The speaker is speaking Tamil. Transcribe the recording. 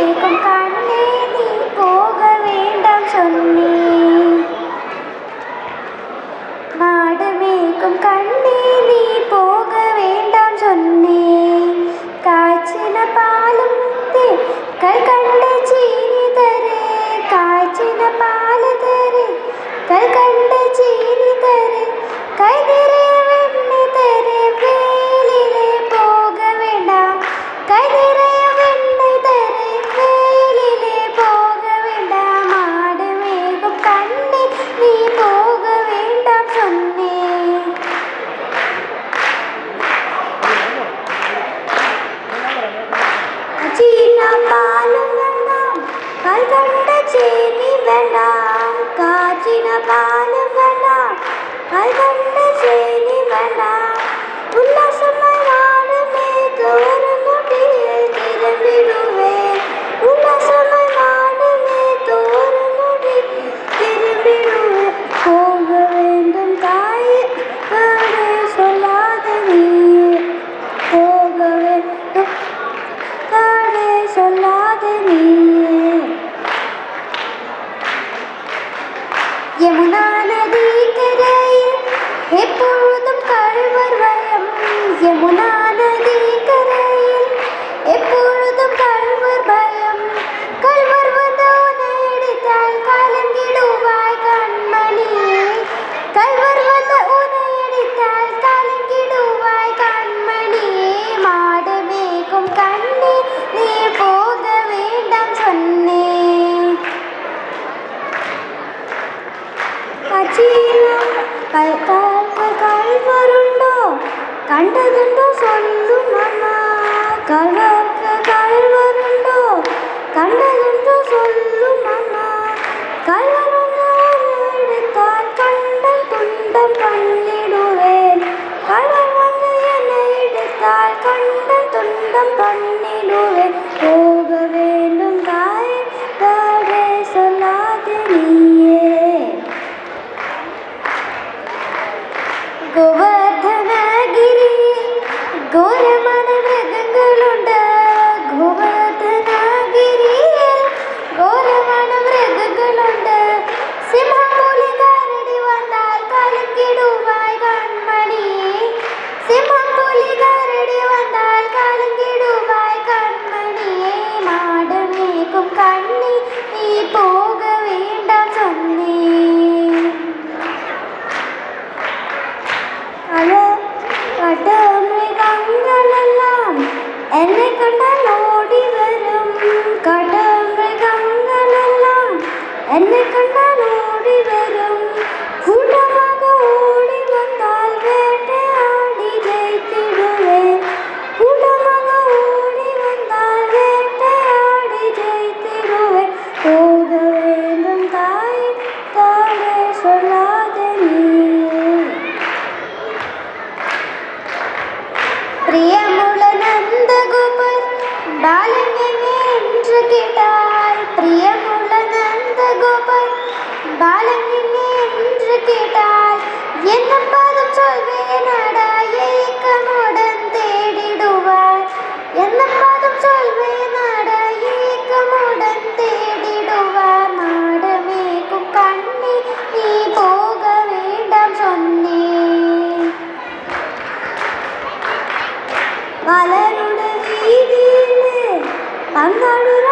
மேகம் கண்ணே நீ போக வேண்டாம் சொன்னேன். மாடு மேகம் கண்ணே நீ போக வேண்டாம் சொன்னேன். காய்ச்சின பாலும் கல் கண்ட சீனி தரு, காய்ச்சின பால் தரு, கல் கண்ட சீனி தரு, கை நிறைய வெண்ணெய் தரு, வேலிலே போக வேண்டாம். கை நிறைய வெண்ணெய் தரு, வேலிலே போக வேண்டாம். மாடு மேகம் கண்ணே நீ போக வேண்டாம் சொன்னேன். சீனா பாலும் வேண்டாம், கல் கண்ட சீனி வேண்டாம். காய்ச்சின பாலும் வேண்டாம், கல் கண்ட சீனி வேண்டாம். உல்லாசமாய் வாழுமே ஒரு நொடியில் திரும்பிடுவேன். உல்லாசமாய் வாழுமே ஒரு நொடியில் திரும்பிடுவேன். போக வேண்டும் தாயே அதை சொல்லாத நீயே, போக வேண்டும் தாயே சொல்லாத நீயே. யமுனா நதி கரையில் எப்பொழுதும் கள்வர் பயம். யமுனா நதி கரையில் எப்பொழுதும் கள்வர் பயம். கள்வர் வந்து உன்னை அடித்தால் கலங்கிடுவாய் கண்மணியே. கள்வர் வந்து உன்னை அடித்தால் கலங்கிடுவாய் கண்மணியே. மாடு மேகம் கண்ணே நீ போக வேண்டாம் சொன்னேன். கள்வருண்டோ கண்டதுண்டோ சொல்லும் அம்மா. கள்வருண்டோ கண்டதுண்டோ சொல்லும் அம்மா. கள்வர் வந்து எடுத்தால் கண்டம் துண்டம் பண்ணிடுவேன். கள்வர் வந்து என்னை எடுத்தால் கண்டம் துண்டம் பண்ணிடுவேன். போக வேண்டும் தாய் தாயே சொல்லாத நீயே. கோவர்தனகிரியில் ഘോരமான മൃഗങ്ങളുണ്ട്. ഗോവർദ്ധനഗിരിയിൽ ഘോരமான മൃഗങ്ങളുണ്ട്. സിംഹം പുലി കരടി വന്നാൽ കലങ്കിടുവായ് കൺമണിയെ. സിംഹം പുലി കരടി വന്നാൽ കലങ്കിടുവായ് കൺമണിയെ. മാട് മേഘം കണ്ണി നീ പോക വേണ്ടാം சொன்னேன். കടമൃഗങ്ങളെല്ലാം എന്നെ കണ്ടാൽ ഓടി വരും. കടമൃഗങ്ങളെല്ലാം എന്നെ കണ്ടാൽ ഓടി വരും. കൂട്ടமாக ഓടി വന്നാൽ വേട്ടയാടി ജയിച്ചിടുവേൻ. കൂട്ടமாக ഓടി വന്നാൽ വേട്ടയാടി ജയിച്ചിടുവേൻ. പോക வேண்டும் തായ് താഴെ சொல்லாத നീയെ. പ്രിയമുള്ള നന്ദഗോപർ ബാലനെ என்று கேட்டால். പ്രിയമുള്ള നന്ദഗോപർ ബാലനെ என்று கேட்டால். என்ன பதம் சொல்வேனடா ஏக்கமுடன் தேடிடுவார். என்ன பதம் சொல்வேனடா ஏக்கமுடன் தேடிடுவார். மாடு மேகம் கண்ணே நீ போக வேண்டாம் சொன்னேன். മലരുടെ വീതിയില് പങ്കാടുര